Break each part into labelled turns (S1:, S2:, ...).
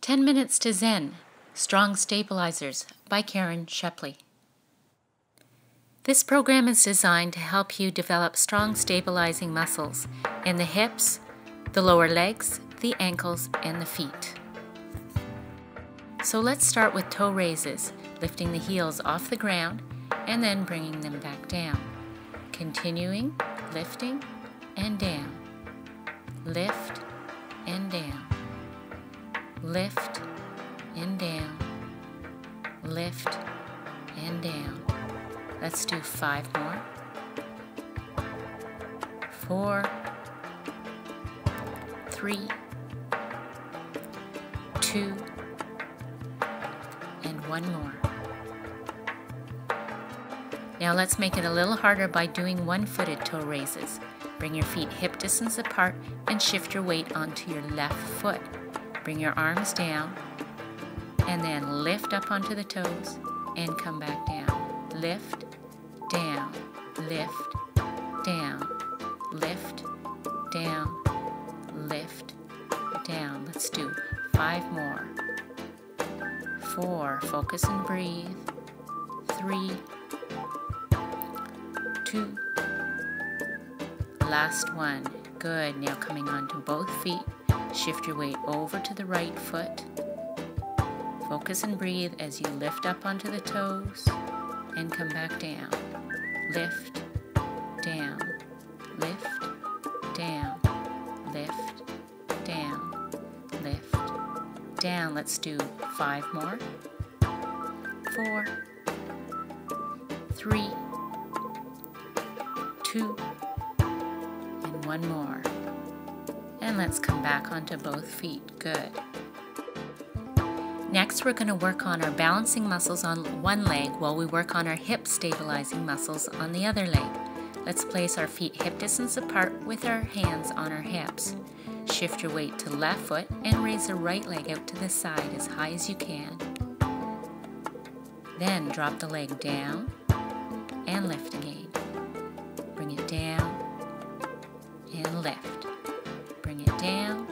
S1: 10 Minutes to Zen, Strong Stabilizers by Karen Shepley. This program is designed to help you develop strong stabilizing muscles in the hips, the lower legs, the ankles, and the feet. So let's start with toe raises, lifting the heels off the ground and then bringing them back down. Continuing, lifting and down. Lift and down. Lift and down. Lift and down. Let's do 5 more. 4, 3, 2, and 1 more. Now let's make it a little harder by doing one-footed toe raises. Bring your feet hip distance apart and shift your weight onto your left foot. Bring your arms down and then lift up onto the toes and come back down. Lift, down, lift, down, lift, down, lift, down. Let's do 5 more. 4, focus and breathe. 3, 2, last one. Good. Now coming onto both feet. Shift your weight over to the right foot. Focus and breathe as you lift up onto the toes and come back down. Lift, down, lift, down, lift, down, lift, down. Let's do 5 more. 4, 3, 2, and 1 more. And let's come back onto both feet. Good. Next, we're going to work on our balancing muscles on one leg while we work on our hip stabilizing muscles on the other leg. Let's place our feet hip distance apart with our hands on our hips. Shift your weight to the left foot and raise the right leg out to the side as high as you can. Then drop the leg down and lift again. Bring it down and lift. Bring it down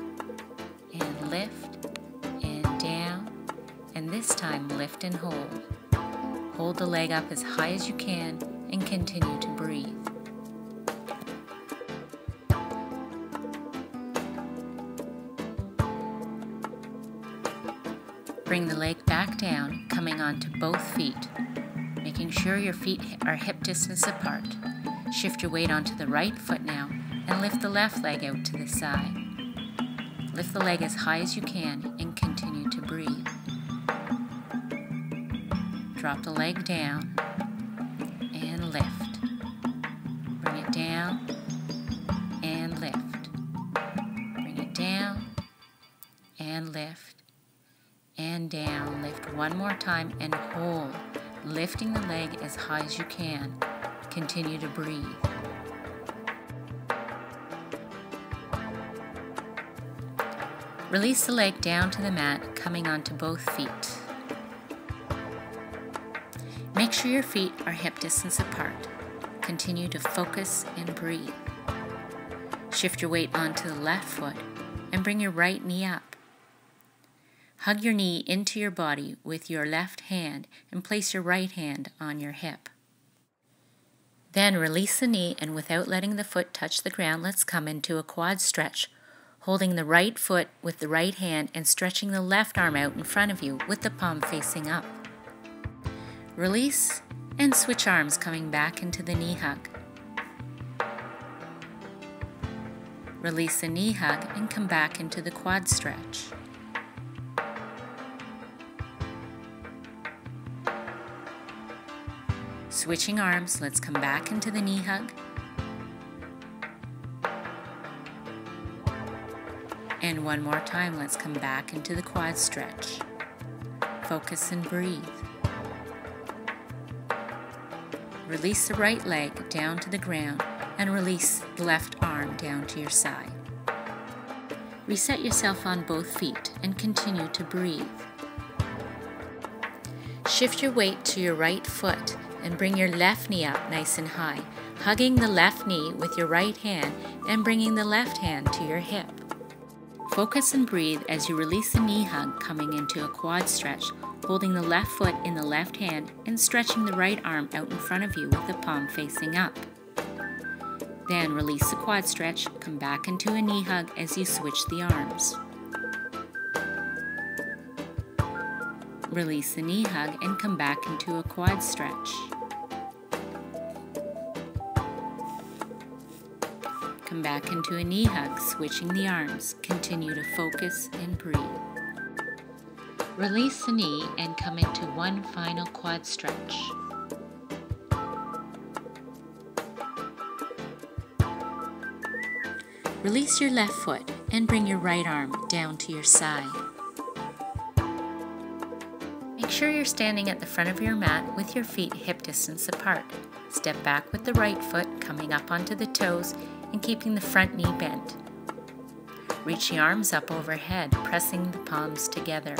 S1: and lift and down, and this time lift and hold. Hold the leg up as high as you can and continue to breathe. Bring the leg back down, coming onto both feet, making sure your feet are hip distance apart. Shift your weight onto the right foot now and lift the left leg out to the side. Lift the leg as high as you can and continue to breathe. Drop the leg down and lift. Bring it down and lift. Bring it down and lift and down. Lift one more time and hold, lifting the leg as high as you can. Continue to breathe. Release the leg down to the mat, coming onto both feet. Make sure your feet are hip distance apart. Continue to focus and breathe. Shift your weight onto the left foot and bring your right knee up. Hug your knee into your body with your left hand and place your right hand on your hip. Then release the knee, and without letting the foot touch the ground, let's come into a quad stretch, holding the right foot with the right hand and stretching the left arm out in front of you with the palm facing up. Release and switch arms, coming back into the knee hug. Release the knee hug and come back into the quad stretch. Switching arms, let's come back into the knee hug. And one more time, let's come back into the quad stretch. Focus and breathe. Release the right leg down to the ground and release the left arm down to your side. Reset yourself on both feet and continue to breathe. Shift your weight to your right foot and bring your left knee up nice and high, hugging the left knee with your right hand and bringing the left hand to your hip. Focus and breathe as you release the knee hug, coming into a quad stretch, holding the left foot in the left hand and stretching the right arm out in front of you with the palm facing up. Then release the quad stretch, come back into a knee hug as you switch the arms. Release the knee hug and come back into a quad stretch. Come back into a knee hug, switching the arms. Continue to focus and breathe. Release the knee and come into one final quad stretch. Release your left foot and bring your right arm down to your side. Make sure you're standing at the front of your mat with your feet hip distance apart. Step back with the right foot coming up onto the toes and keeping the front knee bent. Reach the arms up overhead, pressing the palms together.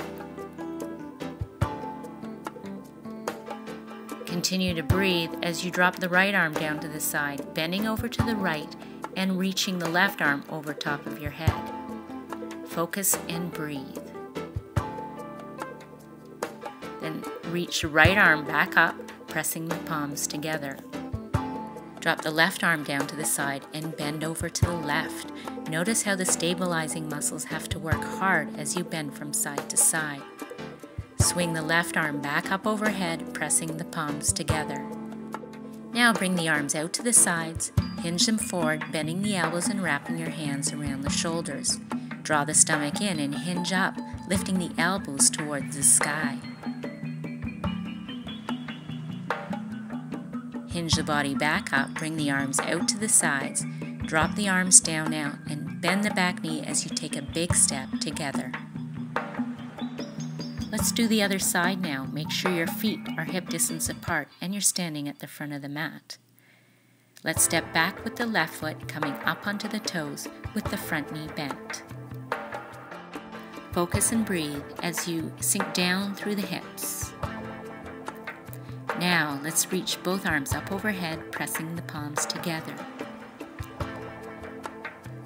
S1: Continue to breathe as you drop the right arm down to the side, bending over to the right and reaching the left arm over top of your head. Focus and breathe. Then reach the right arm back up, pressing the palms together. Drop the left arm down to the side and bend over to the left. Notice how the stabilizing muscles have to work hard as you bend from side to side. Swing the left arm back up overhead, pressing the palms together. Now bring the arms out to the sides, hinge them forward, bending the elbows and wrapping your hands around the shoulders. Draw the stomach in and hinge up, lifting the elbows towards the sky. Hinge the body back up, bring the arms out to the sides, drop the arms down now, and bend the back knee as you take a big step together. Let's do the other side now. Make sure your feet are hip distance apart and you're standing at the front of the mat. Let's step back with the left foot coming up onto the toes with the front knee bent. Focus and breathe as you sink down through the hips. Now, let's reach both arms up overhead, pressing the palms together.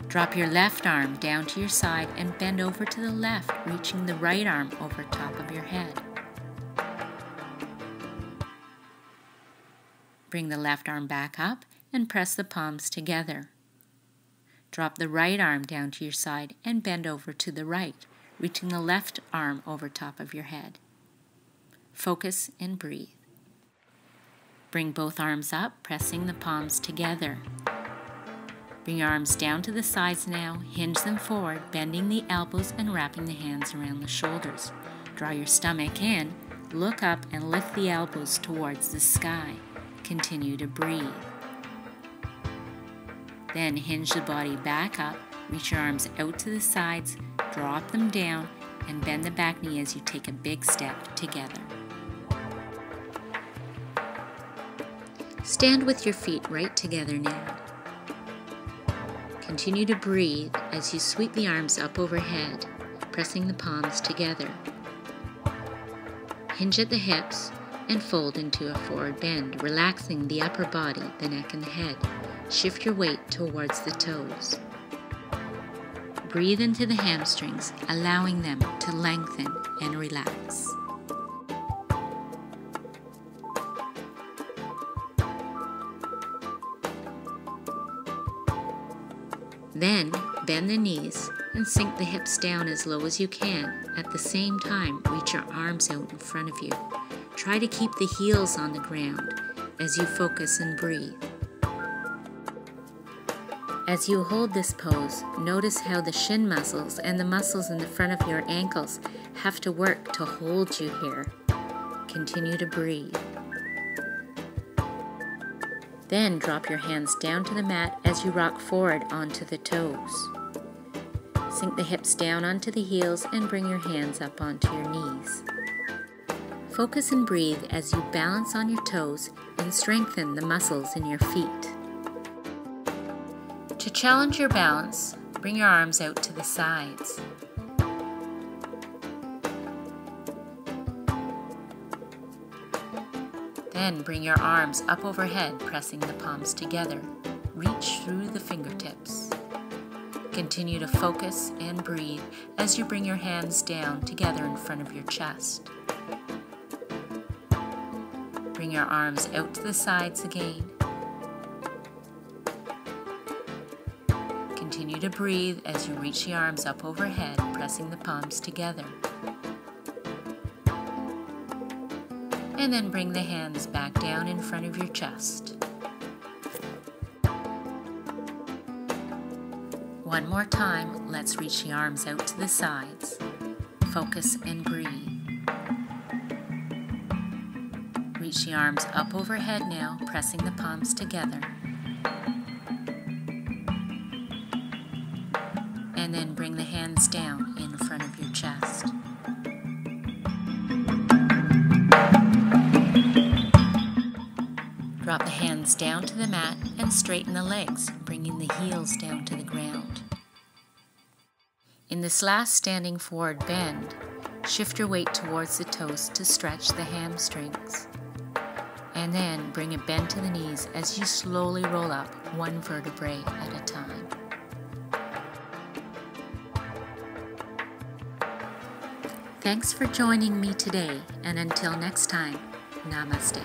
S1: Drop your left arm down to your side and bend over to the left, reaching the right arm over top of your head. Bring the left arm back up and press the palms together. Drop the right arm down to your side and bend over to the right, reaching the left arm over top of your head. Focus and breathe. Bring both arms up, pressing the palms together. Bring your arms down to the sides now, hinge them forward, bending the elbows and wrapping the hands around the shoulders. Draw your stomach in, look up and lift the elbows towards the sky. Continue to breathe. Then hinge the body back up, reach your arms out to the sides, drop them down, and bend the back knee as you take a big step together. Stand with your feet right together now. Continue to breathe as you sweep the arms up overhead, pressing the palms together. Hinge at the hips and fold into a forward bend, relaxing the upper body, the neck and the head. Shift your weight towards the toes. Breathe into the hamstrings, allowing them to lengthen and relax. Then, bend the knees and sink the hips down as low as you can. At the same time, reach your arms out in front of you. Try to keep the heels on the ground as you focus and breathe. As you hold this pose, notice how the shin muscles and the muscles in the front of your ankles have to work to hold you here. Continue to breathe. Then drop your hands down to the mat as you rock forward onto the toes. Sink the hips down onto the heels and bring your hands up onto your knees. Focus and breathe as you balance on your toes and strengthen the muscles in your feet. To challenge your balance, bring your arms out to the sides. Then bring your arms up overhead, pressing the palms together. Reach through the fingertips. Continue to focus and breathe as you bring your hands down together in front of your chest. Bring your arms out to the sides again. Continue to breathe as you reach the arms up overhead, pressing the palms together. And then bring the hands back down in front of your chest. One more time, let's reach the arms out to the sides. Focus and breathe. Reach the arms up overhead now, pressing the palms together. And then bring the hands down in front of your chest. Drop the hands down to the mat and straighten the legs, bringing the heels down to the ground. In this last standing forward bend, shift your weight towards the toes to stretch the hamstrings. And then bring a bend to the knees as you slowly roll up one vertebrae at a time. Thanks for joining me today, and until next time, namaste.